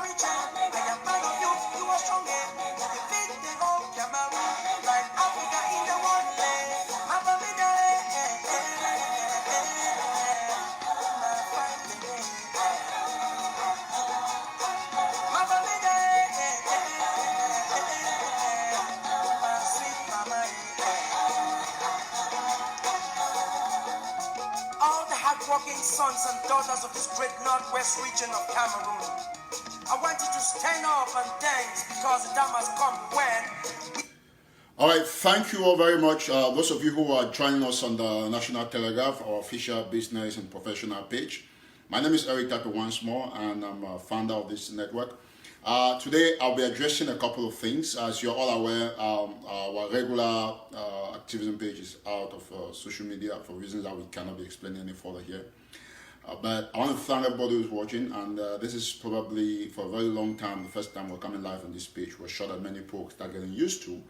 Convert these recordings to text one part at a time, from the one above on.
origin. I am proud of you, you are strong. You defeat the whole Cameroon, like Africa in the wonderland. My family all the hardworking sons and daughters of this great northwest region of Cameroon, I want you to stand up and dance because the time has come when. All right, thank you all very much. Those of you who are joining us on the National Telegraph, our official business and professional page. My name is Eric Tato once more, and I'm a founder of this network. Today, I'll be addressing a couple of things. As you're all aware, our regular activism page is out of social media for reasons that we cannot be explaining any further here. But I want to thank everybody who's watching, and this is probably for a very long time the first time we're coming live on this page. We're sure that many folks are getting used to.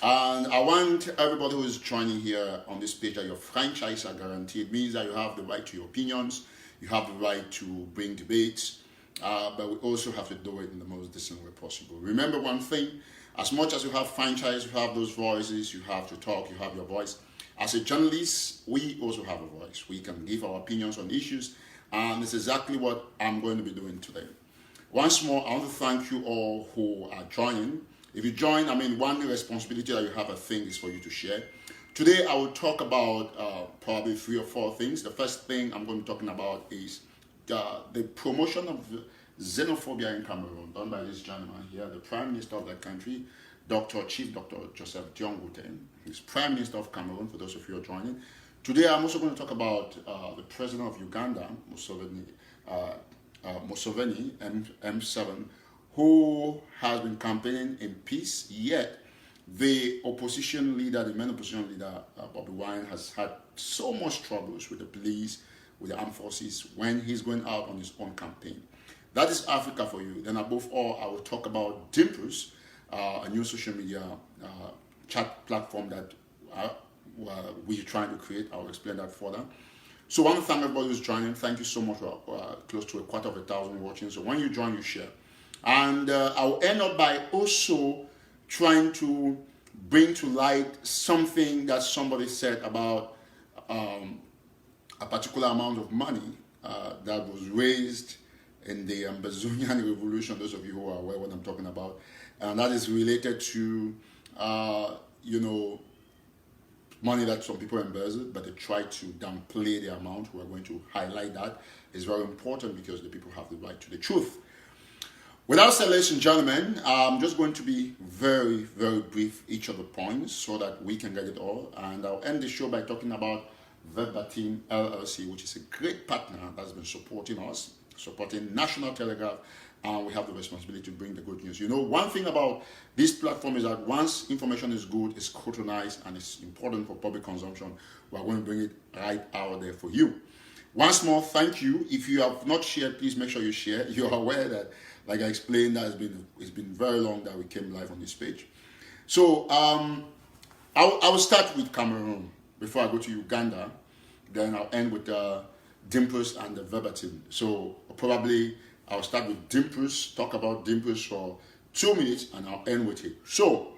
And I want everybody who is joining here on this page that your franchise are guaranteed. It means that you have the right to your opinions, you have the right to bring debates, but we also have to do it in the most decent way possible. Remember one thing, as much as you have franchise, you have those voices, you have to talk, you have your voice. As a journalist, we also have a voice. We can give our opinions on issues, and it's exactly what I'm going to be doing today. Once more, I want to thank you all who are joining. If you join, one responsibility that you have, I think, is for you to share. Today, I will talk about probably 3 or 4 things. The first thing I'm going to be talking about is the promotion of xenophobia in Cameroon, done by this gentleman here, the Prime Minister of that country, Chief Dr. Joseph Dionguten. He's Prime Minister of Cameroon, for those of you who are joining. Today, I'm also going to talk about the President of Uganda, Museveni, M7, who has been campaigning in peace, yet the opposition leader, the main opposition leader, Bobby Wine, has had so much troubles with the police, with the armed forces, when he's going out on his own campaign. That is Africa for you. Then above all, I will talk about Dimples, a new social media chat platform that we're trying to create. I'll explain that further. So I want to thank everybody who's joining. Thank you so much for close to 250,000 watching. So when you join, you share. And I'll end up by also trying to bring to light something that somebody said about a particular amount of money that was raised in the Ambazonian Revolution, those of you who are aware what I'm talking about. And that is related to, money that some people embezzled, but they try to downplay the amount. We're going to highlight that. It's very important because the people have the right to the truth. Without said, ladies and gentlemen, I'm just going to be very, very brief each of the points so that we can get it all. And I'll end the show by talking about Verbatim LLC, which is a great partner that's been supporting us, supporting National Telegraph, and we have the responsibility to bring the good news. One thing about this platform is that once information is good, it's scrutinized, and it's important for public consumption, we're going to bring it right out there for you. Once more, thank you. If you have not shared, please make sure you share. You're aware that, like I explained, that it's been very long that we came live on this page. So I will start with Cameroon before I go to Uganda. Then I'll end with Dimples and the Verbatim. So probably I'll start with Dimples, talk about Dimples for 2 minutes, and I'll end with it. So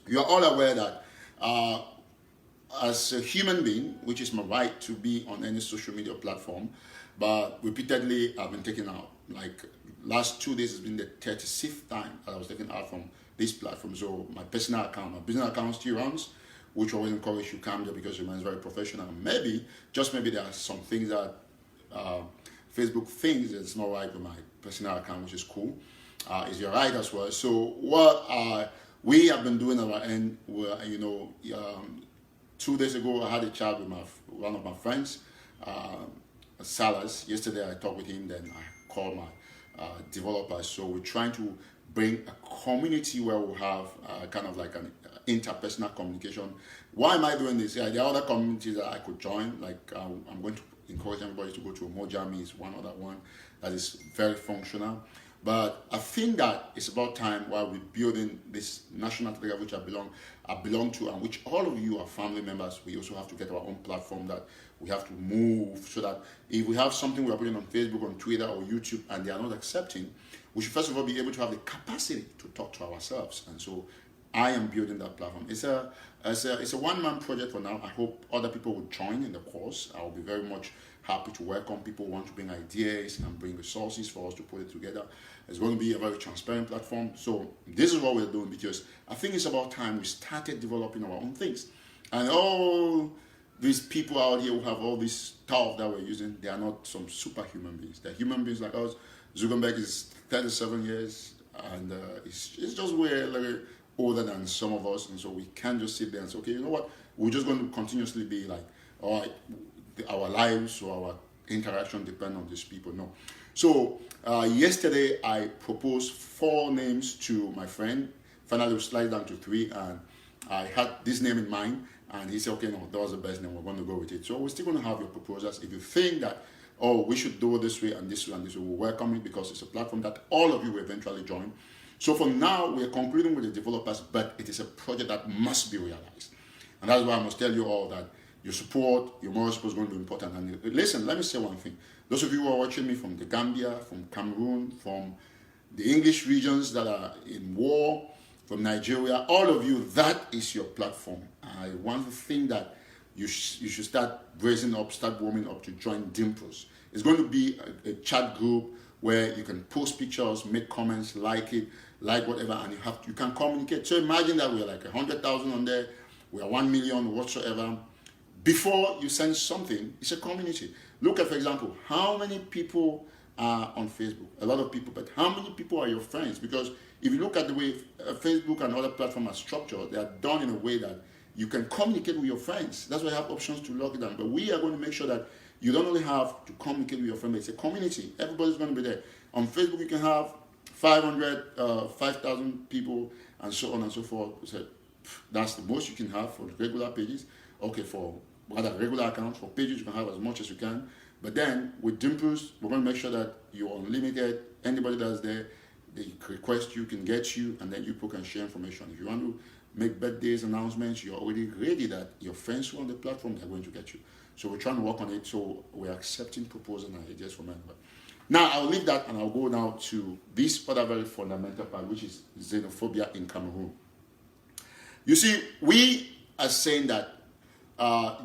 you're all aware that as a human being, which is my right to be on any social media platform, but repeatedly I've been taken out. Like last 2 days has been the 36th time that I was taken out from this platform. So my personal account, my business account still runs, which always encourage you come there because it remains very professional. Maybe, just maybe there are some things that Facebook thinks it's not right with my personal account, which is cool. Is your right as well. So what we have been doing at our end, 2 days ago, I had a chat with one of my friends, Salas. Yesterday, I talked with him. Then I called my developers. So we're trying to bring a community where we have kind of like an interpersonal communication. Why am I doing this? Yeah, there are other communities that I could join. Like I'm going to encourage everybody to go to Mojami, is one other one that is very functional. But I think that it's about time while we're building this national telegraph, which I belong to, and which all of you are family members. We also have to get our own platform that we have to move, so that if we have something we are putting on Facebook, on Twitter, or YouTube, and they are not accepting, we should first of all be able to have the capacity to talk to ourselves. And so I am building that platform. It's a one-man project for now. I hope other people will join in the course. I will be very much happy to welcome people who want to bring ideas and bring resources for us to put it together. It's going to be a very transparent platform. So this is what we're doing, because I think it's about time we started developing our own things. And all these people out here who have all this stuff that we're using, they are not some superhuman beings. They're human beings like us. Zuckerberg is 37 years, and it's just way a little older than some of us. And so we can't just sit there and say, okay, you know what? We're just going to continuously be like, all right, our lives or our interaction depend on these people. No. So yesterday I proposed 4 names to my friend. Finally we slide down to 3, and I had this name in mind, and he said, okay, no, that was the best name, we're going to go with it. So we're still going to have your proposals. If you think that, oh, we should do it this way and this way and this way, we'll welcome it, because it's a platform that all of you will eventually join. So for now, we are concluding with the developers, but it is a project that must be realized. And that's why I must tell you all that your support, your moral support is going to be important. And listen, let me say one thing. Those of you who are watching me from the Gambia, from Cameroon, from the English regions that are in war, from Nigeria, all of you, that is your platform. I want to think that you should start raising up, start warming up to join Dimples. It's going to be a chat group where you can post pictures, make comments, like it, like whatever, and you can communicate. So imagine that we're like 100,000 on there, we are 1 million, whatsoever. Before you send something, it's a community. Look at, for example, how many people are on Facebook? A lot of people, but how many people are your friends? Because if you look at the way Facebook and other platforms are structured, they are done in a way that you can communicate with your friends. That's why I have options to lock it down. But we are going to make sure that you don't only have to communicate with your friends, it's a community. Everybody's going to be there. On Facebook, you can have 500, 5,000 people, and so on and so forth. So that's the most you can have for regular pages. Okay, for rather regular accounts, for pages, you can have as much as you can. But then with Dimples, we're going to make sure that you're unlimited. Anybody that's there, they request you, can get you, and then you people can share information. If you want to make birthdays, announcements, you're already ready that your friends who are on the platform, they're going to get you. So we're trying to work on it. So we're accepting proposals and ideas from everybody. Now, I'll leave that and I'll go now to this other very fundamental part, which is xenophobia in Cameroon. You see, we are saying that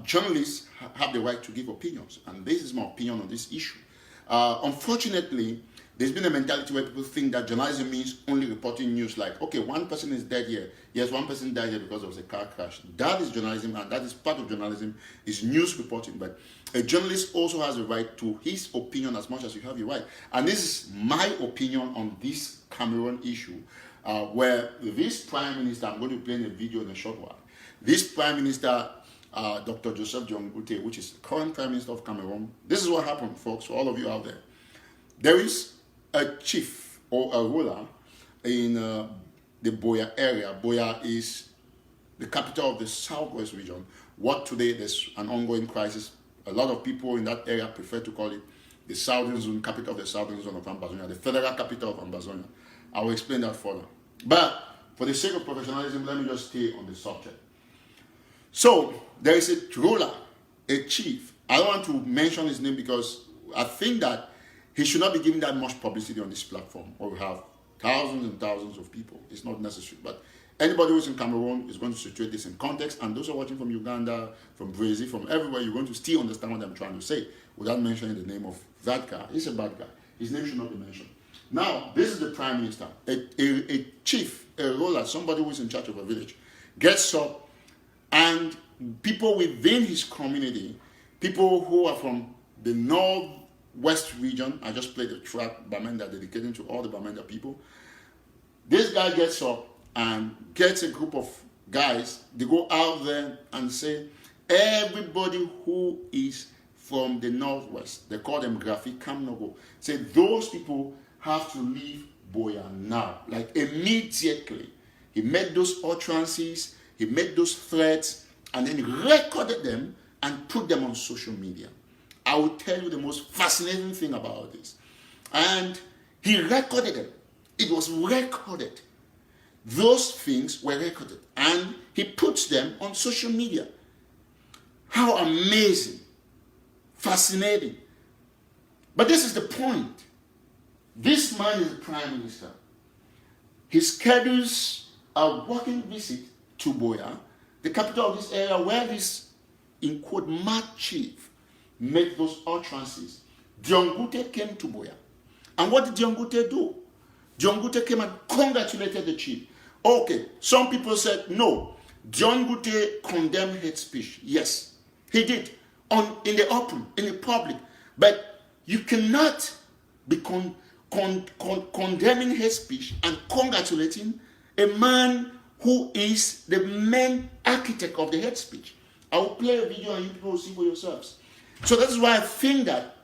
journalists have the right to give opinions, and this is my opinion on this issue. Unfortunately, there's been a mentality where people think that journalism means only reporting news, like, okay, one person is dead here. Yes, one person died here because of a car crash. That is journalism, and that is part of journalism, is news reporting. But a journalist also has a right to his opinion as much as you have your right. And this is my opinion on this Cameroon issue, where this Prime Minister, I'm going to play in a video in a short while, this Prime Minister, Dr. Joseph John Ute, which is the current Prime Minister of Cameroon, this is what happened, folks, for all of you out there. There is a chief or a ruler in the Boya area. Boya is the capital of the southwest region. What today there's an ongoing crisis. A lot of people in that area prefer to call it the southern zone, capital of the southern zone of Ambazonia, the federal capital of Ambazonia. I will explain that further. But for the sake of professionalism, let me just stay on the subject. So there is a ruler, a chief. I don't want to mention his name because I think that he should not be giving that much publicity on this platform, or we have thousands and thousands of people. It's not necessary. But anybody who's in Cameroon is going to situate this in context, and those who are watching from Uganda, from Brazil, from everywhere, you're going to still understand what I'm trying to say without mentioning the name of that guy. He's a bad guy. His name should not be mentioned. Now, this is the Prime Minister, a chief, a ruler, somebody who is in charge of a village, gets up, and people within his community, people who are from the northwest region, I just played a track, Bamenda, dedicated to all the Bamenda people. This guy gets up and gets a group of guys, they go out there and say, everybody who is from the northwest, they call them Graphic Kamnogo, say those people have to leave Boya now, like immediately. He made those utterances, he made those threats, and then he recorded them and put them on social media. I will tell you the most fascinating thing about this. And He recorded them. It was recorded. Those things were recorded. And he puts them on social media. How amazing. Fascinating. But this is the point. This man is the prime minister. He schedules a working visit to Buea, the capital of this area, where this, in quote, mad chief made those utterances. Diongute came to Buea. And what did Diongute do? Diongute came and congratulated the chief. Okay, some people said, no, Diongute condemned hate speech. Yes, he did, in the open, in the public. But you cannot be condemning hate speech and congratulating a man who is the main architect of the hate speech. I will play a video and you people will see for yourselves. So that is why I think that,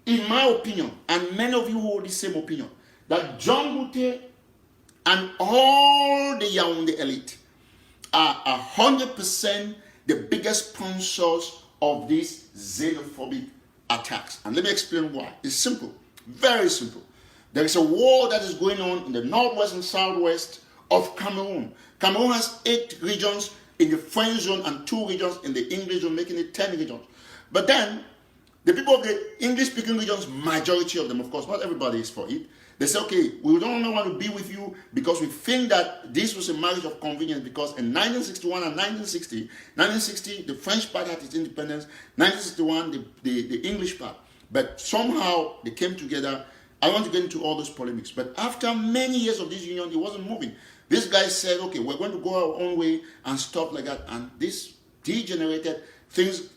in my opinion, and many of you hold the same opinion, that John Gute and all the Yaoundé elite are 100% the biggest sponsors of these xenophobic attacks. And let me explain why. It's simple, very simple. There is a war that is going on in the northwest and southwest of Cameroon. Cameroon has 8 regions in the French zone and 2 regions in the English zone, making it 10 regions. But then, the people of the English-speaking regions, majority of them, of course, not everybody is for it. They say, okay, we don't want to be with you because we think that this was a marriage of convenience, because in 1961 and 1960, the French part had its independence, 1961, the English part. But somehow they came together. I want to get into all those polemics. But after many years of this union, it wasn't moving. This guy said, okay, we're going to go our own way and stuff like that. And this degenerated, things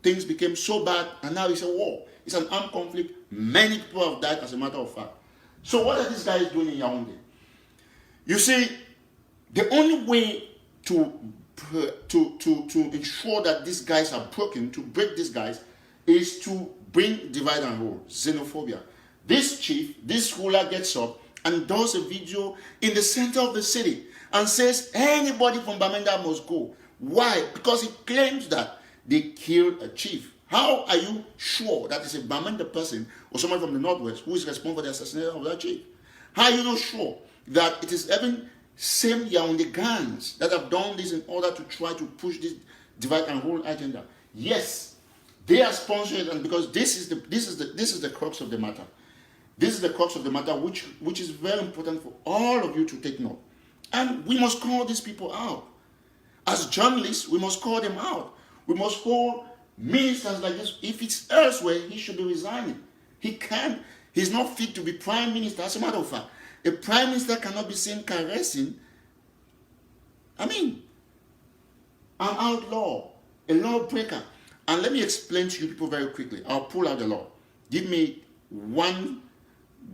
became so bad, and now it's a war. It's an armed conflict. Many people have died, as a matter of fact. So what are these guys doing in Yaoundé? You see, the only way to ensure that these guys are broken, to break these guys, is to bring divide and rule, xenophobia. This chief, this ruler gets up and does a video in the center of the city and says anybody from Bamenda must go. Why? Because he claims that they killed a chief. How are you sure that it's a Bamenda person or someone from the northwest who is responsible for the assassination of that chief? How are you not sure that it is even same Yaoundé gangs that have done this in order to try to push this divide and rule agenda? Yes, they are sponsored, and because this is the crux of the matter. This is the crux of the matter, which is very important for all of you to take note. And we must call these people out. As journalists, we must call them out. We must hold ministers like this. If it's elsewhere, he should be resigning. He's not fit to be prime minister. As a matter of fact, a prime minister cannot be seen caressing, an outlaw, a lawbreaker. And let me explain to you people very quickly. I'll pull out the law. Give me one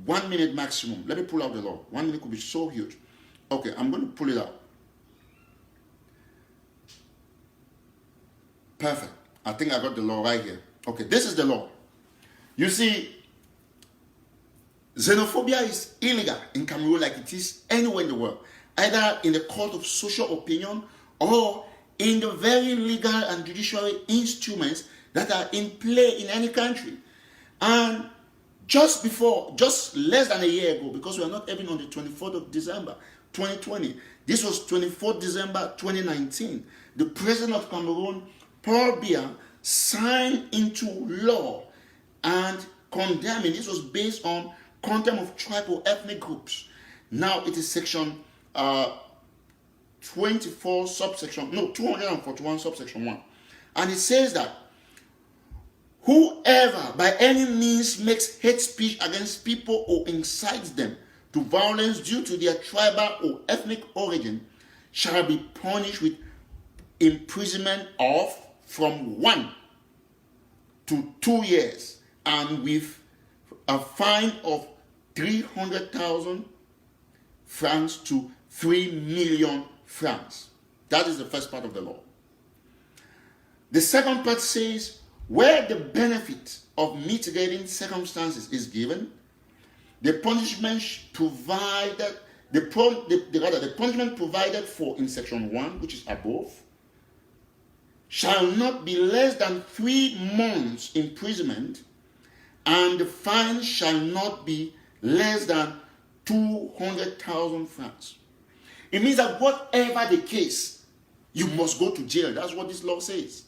minute maximum. Let me pull out the law. 1 minute could be so huge. Okay, I'm going to pull it out. Perfect. I think I got the law right here. Okay, this is the law. You see, xenophobia is illegal in Cameroon like it is anywhere in the world, either in the court of social opinion or in the very legal and judiciary instruments that are in play in any country. And just less than a year ago, because we are not even on the 24th of December 2020, this was 24th December 2019, the president of Cameroon, Paul Biya, signed into law and condemning. This was based on contempt of tribal ethnic groups. Now it is section 241 subsection 1. And it says that whoever by any means makes hate speech against people or incites them to violence due to their tribal or ethnic origin shall be punished with imprisonment of from 1 to 2 years and with a fine of 300,000 francs to 3 million francs. That is the first part of the law. The second part says, where the benefit of mitigating circumstances is given, the punishment provided, the punishment provided for in section 1, which is above, shall not be less than 3 months imprisonment, and the fine shall not be less than 200,000 francs. It means that whatever the case, you must go to jail. That's what this law says.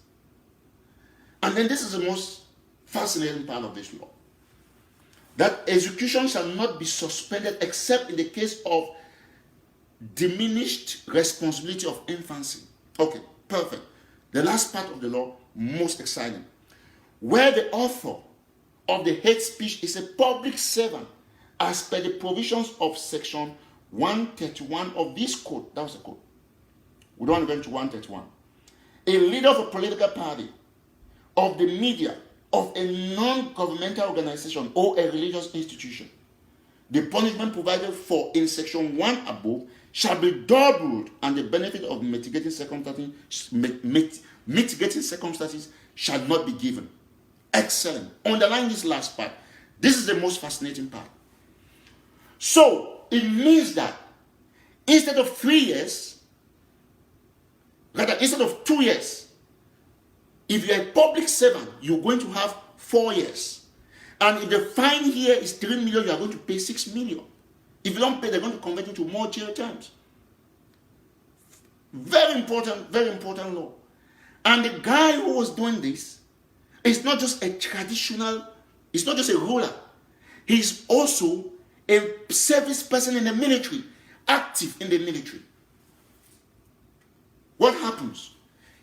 And then this is the most fascinating part of this law. That execution shall not be suspended except in the case of diminished responsibility of infancy. Okay, perfect. The last part of the law, most exciting. Where the author of the hate speech is a public servant, as per the provisions of section 131 of this code. That was the code. We don't want to go into 131. A leader of a political party, of the media, of a non-governmental organization or a religious institution. The punishment provided for in section 1 above shall be doubled, and the benefit of mitigating circumstances shall not be given. Excellent. Underline this last part. This is the most fascinating part. So, it means that instead of 3 years, rather instead of 2 years, if you're a public servant, you're going to have 4 years. And if the fine here is 3 million, you are going to pay 6 million. If you don't pay, they're going to convert it to more jail terms. Very important law. And the guy who was doing this is not just a traditional, he's not just a ruler. He's also a service person in the military, active in the military. What happens?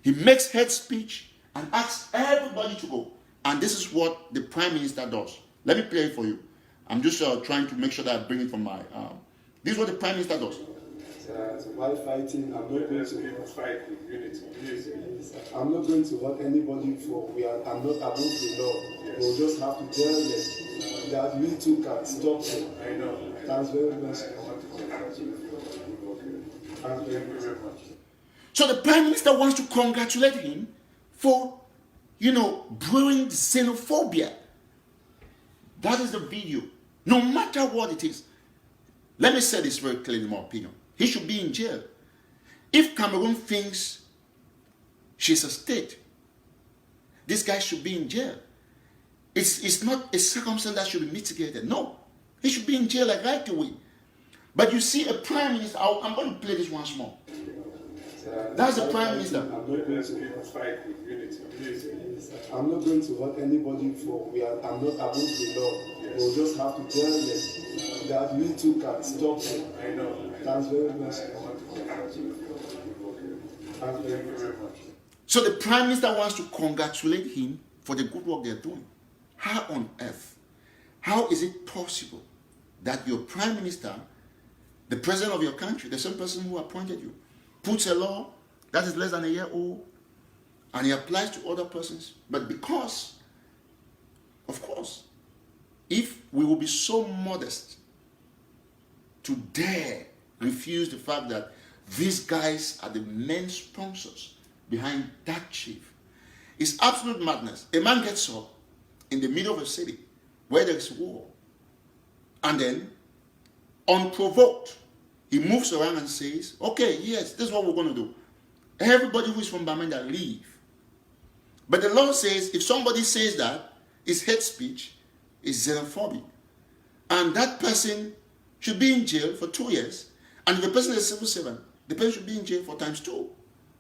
He makes hate speech and asks everybody to go. And this is what the Prime Minister does. Let me play it for you. I'm just trying to make sure that I bring it from my... this is what the Prime Minister does. While fighting, I'm not going to fight with unity. I'm not going to hurt anybody I'm not above the law. We'll just have to tell them that we too can stop it. I know. Thanks very much. Thank you very much. So the Prime Minister wants to congratulate him for, brewing xenophobia. That is the video. No matter what it is. Let me say this very clearly in my opinion. He should be in jail. If Cameroon thinks she's a state, this guy should be in jail. It's not a circumstance that should be mitigated. No. He should be in jail like right away. But you see a Prime Minister, I'm going to play this once more. That's the Prime Minister. I'm not going to fight with unity. I'm not going to hurt anybody I'm not above the law. We'll just have to tell them that we too can stop it. I know. Thanks very much. Thank you very much. So the Prime Minister wants to congratulate him for the good work they're doing. How on earth? How is it possible that your Prime Minister, the President of your country, the same person who appointed you, puts a law that is less than a year old and he applies to other persons? But because, of course, if we will be so modest to dare refuse the fact that these guys are the main sponsors behind that chief, it's absolute madness. A man gets up in the middle of a city where there is war, and then, unprovoked, he moves around and says, okay, yes, this is what we're going to do. Everybody who is from Bamenda, leave. But the law says if somebody says that, it's hate speech, it's xenophobia. And that person should be in jail for 2 years. And if the person is a civil servant, the person should be in jail for ×2.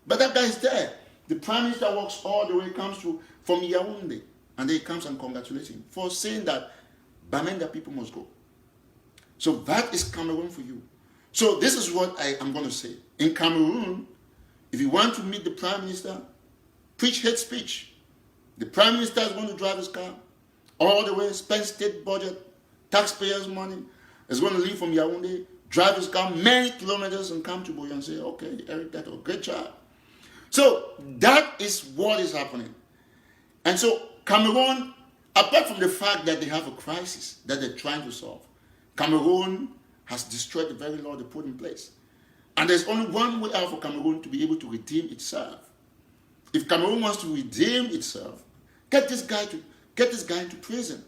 But that guy is there. The Prime Minister walks all the way, comes from Yaoundé, and then he comes and congratulates him for saying that Bamenda people must go. So that is Cameroon for you. So this is what I am going to say. In Cameroon, if you want to meet the Prime Minister, preach hate speech. The Prime Minister is going to drive his car all the way, spend state budget, taxpayers' money, is going to leave from Yaoundé, drive his car many kilometers and come to Boyo and say, okay, Eric Tato, great job. So that is what is happening. And so Cameroon, apart from the fact that they have a crisis that they're trying to solve, Cameroon has destroyed the very law they put in place. And there's only one way out for Cameroon to be able to redeem itself. If Cameroon wants to redeem itself, get this guy into prison.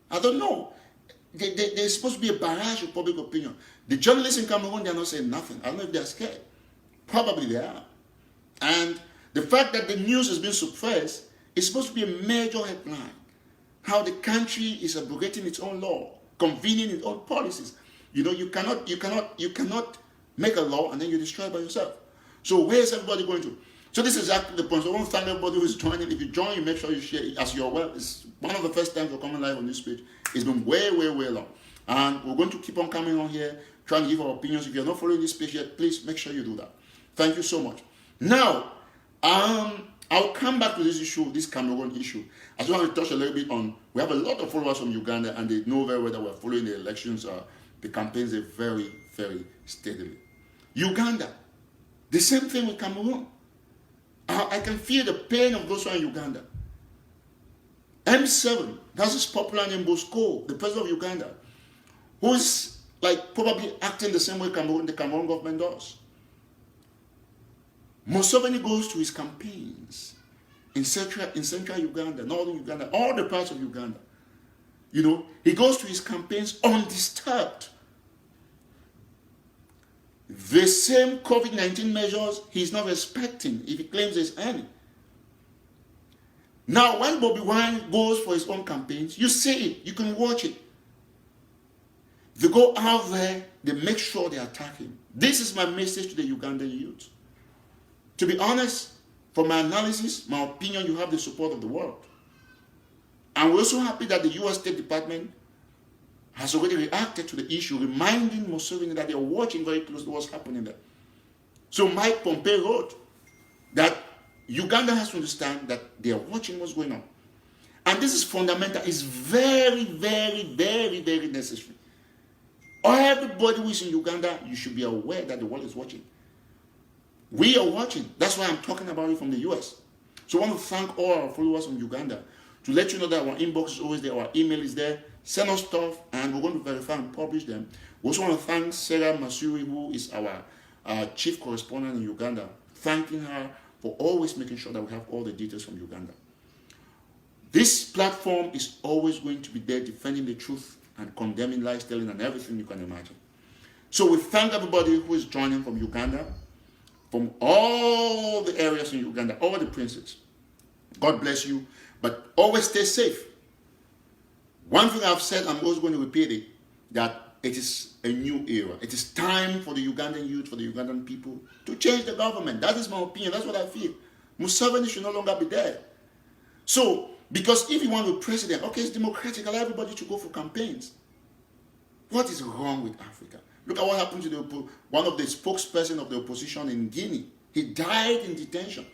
I don't know. There's supposed to be a barrage of public opinion. The journalists in Cameroon, they're not saying nothing. I don't know if they're scared. Probably they are. And the fact that the news has been suppressed is supposed to be a major headline. How the country is abrogating its own law, convening its own policies. You know, you cannot make a law and then you destroy it by yourself. So where is everybody going to? So this is exactly the point. So I want to thank everybody who is joining. If you join, you make sure you share it as you're well. It's one of the first times we're coming live on this page. It's been way long. And we're going to keep on coming on here, trying to give our opinions. If you're not following this page yet, please make sure you do that. Thank you so much. Now, I'll come back to this issue, this Cameroon issue. I just want to touch a little bit on, we have a lot of followers from Uganda, and they know very well that we're following the elections, the campaigns very, very steadily. Uganda, the same thing with Cameroon. I can feel the pain of those who are in Uganda. M7, that's his popular name, Bosco, the president of Uganda, who's like probably acting the same way the Cameroon government does. Museveni goes to his campaigns in central Uganda, northern Uganda, all the parts of Uganda. You know, he goes to his campaigns undisturbed. The same COVID-19 measures he's not respecting if he claims there's any. Now, when Bobby Wine goes for his own campaigns, you see it, you can watch it. They go out there, they make sure they attack him. This is my message to the Ugandan youth. To be honest, from my analysis, my opinion, you have the support of the world. And we're also happy that the US State Department has already reacted to the issue, reminding Museveni that they are watching very closely what's happening there. So Mike Pompeo wrote that Uganda has to understand that they are watching what's going on. And this is fundamental. It's very, very, very, very necessary. Everybody who is in Uganda, you should be aware that the world is watching. We are watching. That's why I'm talking about it from the US. So I want to thank all our followers from Uganda to let you know that our inbox is always there, our email is there. Send us stuff and we're going to verify and publish them. We also want to thank Sarah Masuri, who is our chief correspondent in Uganda, thanking her for always making sure that we have all the details from Uganda. This platform is always going to be there defending the truth and condemning lies telling and everything you can imagine. So we thank everybody who is joining from Uganda, from all the areas in Uganda, all the princes. God bless you, but always stay safe. One thing I've said, I'm always going to repeat it, that it is a new era. It is time for the Ugandan youth, for the Ugandan people to change the government. That is my opinion. That's what I feel. Museveni should no longer be there. So, because if you want to be president, okay, it's democratic, allow everybody to go for campaigns. What is wrong with Africa? Look at what happened to one of the spokesperson of the opposition in Guinea. He died in detention.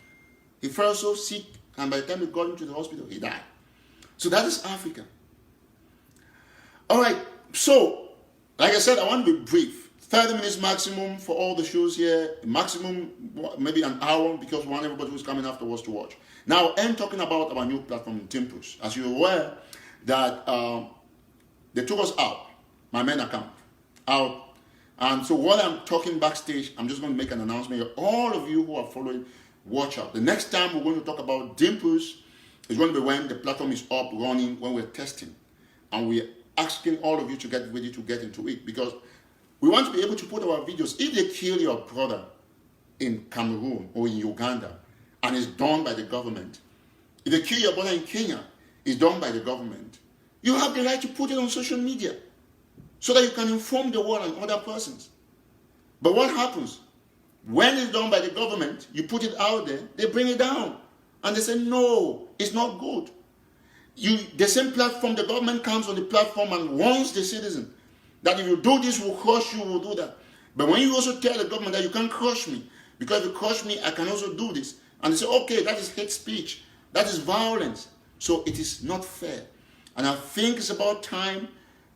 He fell so sick, and by the time they got him to the hospital, he died. So that is Africa. All right, so, like I said, I want to be brief. 30 minutes maximum for all the shows here. Maximum, maybe an hour, because we want everybody who's coming afterwards to watch. Now, I'm talking about our new platform, Timpus. As you're aware, that they took us out, my main account, out. And so while I'm talking backstage, I'm just going to make an announcement here. All of you who are following, watch out. The next time we're going to talk about Timpus is going to be when the platform is up, running, when we're testing. And we're asking all of you to get ready to get into it, because we want to be able to put our videos. If they kill your brother in Cameroon or in Uganda and it's done by the government, if they kill your brother in Kenya, it's done by the government, you have the right to put it on social media so that you can inform the world and other persons. But what happens? When it's done by the government, you put it out there, they bring it down. And they say, no, it's not good. The same platform, the government comes on the platform and warns the citizen that if you do this, we'll crush you, we'll do that. But when you also tell the government that you can't crush me, because if you crush me, I can also do this. And they say, okay, that is hate speech. That is violence. So it is not fair. And I think it's about time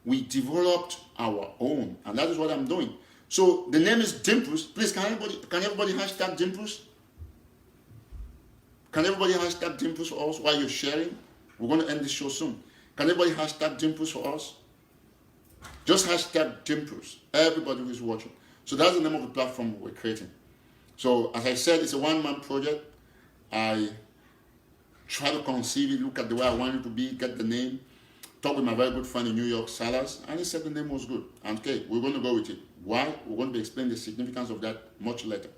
we developed our own. And that is what I'm doing. So the name is Dimples. Please, can everybody hashtag Dimples? Can everybody hashtag Dimples for us while you're sharing? We're going to end this show soon. Can everybody hashtag Dimples for us? Just hashtag Dimples. Everybody who's watching. So that's the name of the platform we're creating. So as I said, it's a one-man project. I try to conceive it, look at the way I want it to be, get the name. Talk with my very good friend in New York, Salas, and he said the name was good. And okay, we're going to go with it. Why? We're going to explain the significance of that much later.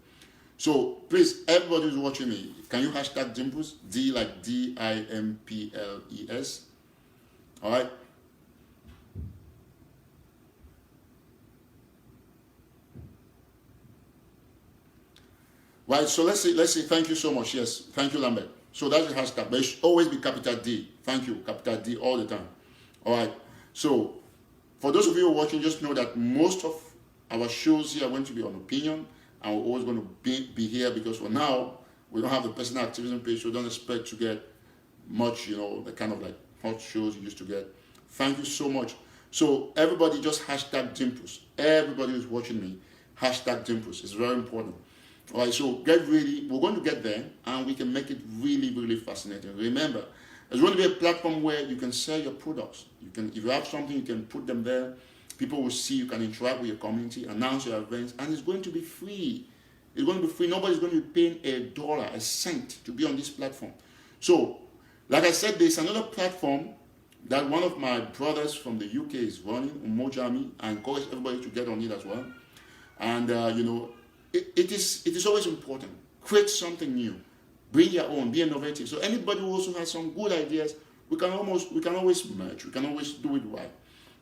So please, everybody who's watching me, can you hashtag Dimples? D like D-I-M-P-L-E-S. All right? Right, so let's say thank you so much. Yes, thank you, Lambert. So that's the hashtag, but it should always be capital D. Thank you, capital D all the time. All right. So for those of you who are watching, just know that most of our shows here are going to be on opinion, and we're always going to be here because for now we don't have the personal activism page, so don't expect to get much, the kind of like hot shows you used to get. Thank you so much. So everybody just hashtag Dimples. Everybody who's watching me, hashtag Dimples. It's very important. All right, so get ready. We're going to get there, and we can make it really, really fascinating. Remember, there's going to be a platform where you can sell your products. If you have something, you can put them there. People will see. You can interact with your community, announce your events, and it's going to be free. It's going to be free. Nobody's going to be paying $1, a cent to be on this platform. So, like I said, there's another platform that one of my brothers from the UK is running, Umojami. I encourage everybody to get on it as well. And it is always important. Create something new. Bring your own. Be innovative. So anybody who also has some good ideas, we can always merge. We can always do it right.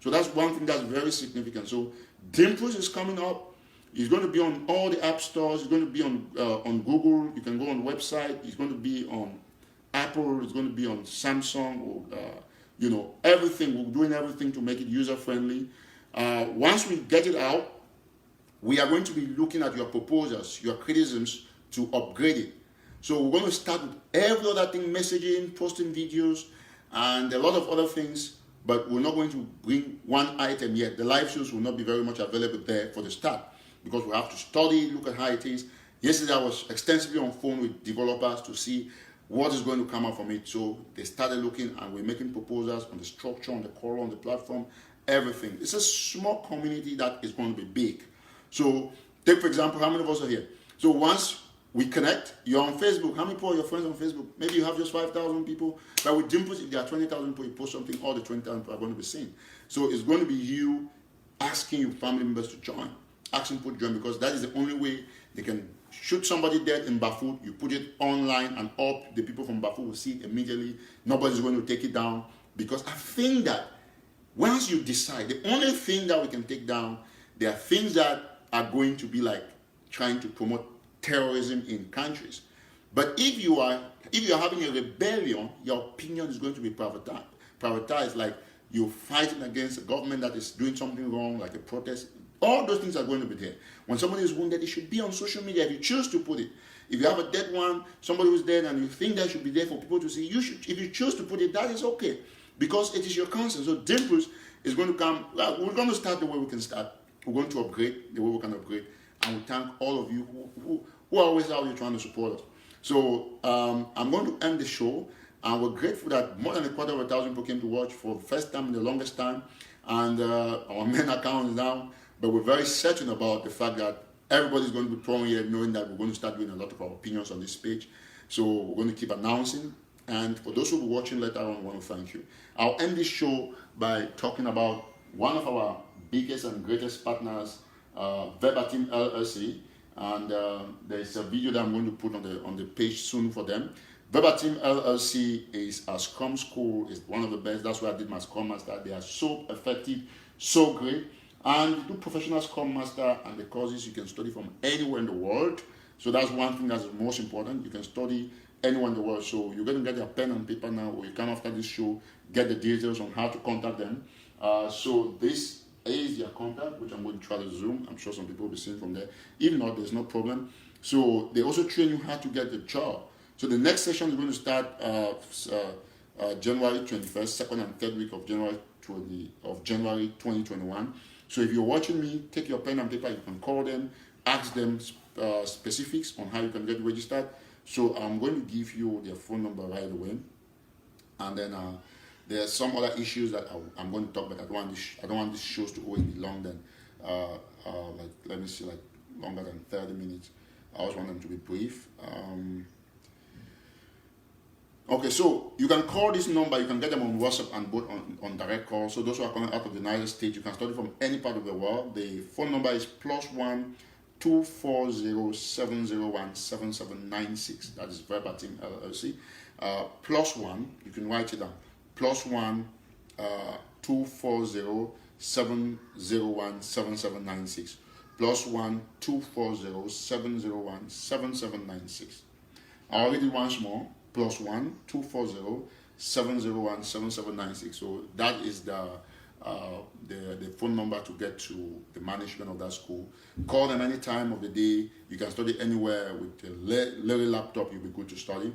So that's one thing that's very significant. So Dimples is coming up. It's going to be on all the app stores. It's going to be on Google. You can go on the website. It's going to be on Apple. It's going to be on Samsung. Or, everything. We're doing everything to make it user friendly. Once we get it out, we are going to be looking at your proposals, your criticisms to upgrade it. So we're going to start with every other thing, messaging, posting videos, and a lot of other things, but we're not going to bring one item yet. The live shows will not be very much available there for the start because we have to study, look at how it is. Yesterday I was extensively on phone with developers to see what is going to come out from it. So they started looking and we're making proposals on the structure, on the color, on the platform, everything. It's a small community that is going to be big. So take, for example, how many of us are here? So once we connect, you're on Facebook. How many people are your friends on Facebook? Maybe you have just 5,000 people. But with Dimples, if there are 20,000 people, you post something, all the 20,000 people are going to be seen. So it's going to be you asking your family members to join, asking people to join, because that is the only way they can shoot somebody dead in Bafut. You put it online and up, the people from Bafut will see it immediately. Nobody's going to take it down, because I think that once you decide, the only thing that we can take down, there are things that are going to be like trying to promote terrorism in countries. But if you are having a rebellion, your opinion is going to be privatized. Privatized, like you're fighting against a government that is doing something wrong, like a protest. All those things are going to be there. When somebody is wounded, it should be on social media if you choose to put it. If you have a dead one, somebody who's dead, and you think that should be there for people to see, you should. If you choose to put it, that is okay, because it is your conscience. So Dimples is going to come. We're going to start the way we can start. We're going to upgrade the way we can upgrade, and we thank all of you who are always out here trying to support us. So I'm going to end the show, and we're grateful that more than 250,000 people came to watch for the first time in the longest time, and our main account is down, but we're very certain about the fact that everybody's going to be pouring here, knowing that we're going to start doing a lot of our opinions on this page. So we're going to keep announcing, and for those who will be watching later on, I want to thank you. I'll end this show by talking about one of our biggest and greatest partners, Verbatim LLC, and there's a video that I'm going to put on the page soon for them. Verbatim LLC is a Scrum school, is one of the best. That's where I did my Scrum Master. They are so effective, so great, and you do professional Scrum Master and the courses you can study from anywhere in the world. So that's one thing that's most important. You can study anywhere in the world. So you're going to get your pen and paper now, or you come after this show, get the details on how to contact them. So this is their contact, which I'm going to try to zoom. I'm sure some people will be seeing from there. If not, there's no problem. So they also train you how to get the job. So the next session is going to start January 21st, second and third week of January 2021. So if you're watching me, take your pen and paper. You can call them, ask them specifics on how you can get registered. So I'm going to give you their phone number right away, and then there are some other issues that I'm going to talk about. I don't want these shows to always be long than let me see, like longer than 30 minutes. I always want them to be brief. Okay, so you can call this number. You can get them on WhatsApp and both on direct call. So those who are coming out of the United States, you can study from any part of the world. The phone number is +1 240 701 7796. That is Verbatim LLC. +1, you can write it down. +1 240 701 7796. +1 240 701 7796. I'll read it once more. +1 240 701 7796. So that is the phone number to get to the management of that school. Call them any time of the day. You can study anywhere with a little laptop. You'll be good to study.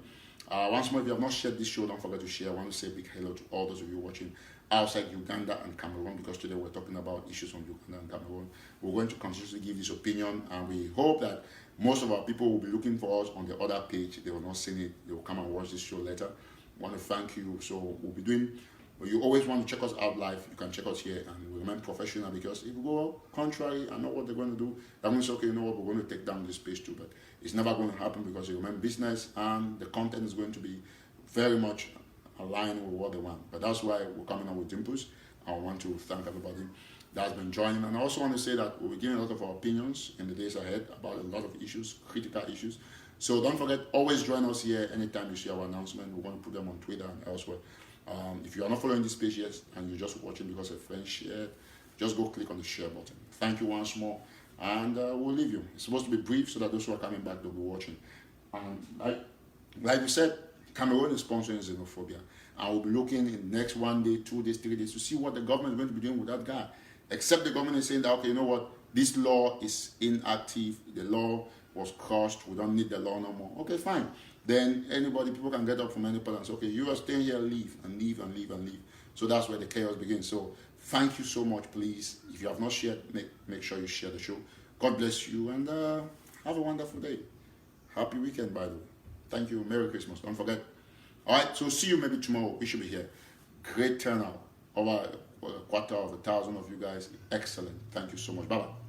Once more, if you have not shared this show, don't forget to share. I want to say a big hello to all those of you watching outside Uganda and Cameroon, because today we're talking about issues from Uganda and Cameroon. We're going to continuously give this opinion, and we hope that most of our people will be looking for us on the other page. They will not see it. They will come and watch this show later. I want to thank you. So we'll be doing, you always want to check us out live. You can check us here, and we remain professional, because if we go contrary and know what they're going to do, that means, okay, you know what, we're going to take down this page too. But it's never going to happen, because you remain business, and the content is going to be very much aligned with what they want. But that's why we're coming up with inputs. I want to thank everybody that's been joining. And I also want to say that we'll be giving a lot of our opinions in the days ahead about a lot of issues, critical issues. So don't forget, always join us here anytime you see our announcement. We're going to put them on Twitter and elsewhere. If you are not following this page yet and you're just watching because a friend shared, just go click on the share button. Thank you once more, and we'll leave you. It's supposed to be brief so that those who are coming back, they'll be watching. And like we said, Cameroon is sponsoring xenophobia, and we'll be looking in the next 1 day, 2 days, 3 days to see what the government is going to be doing with that guy. Except the government is saying that, okay, you know what, this law is inactive, the law was crushed, we don't need the law no more. Okay, fine. Then people can get up from any part and say, okay, you are staying here, leave, and leave, and leave, and leave. So that's where the chaos begins. So thank you so much, please. If you have not shared, make sure you share the show. God bless you, and have a wonderful day. Happy weekend, by the way. Thank you. Merry Christmas. Don't forget. All right, so see you maybe tomorrow. We should be here. Great turnout. Over a 250,000 of you guys. Excellent. Thank you so much. Bye-bye.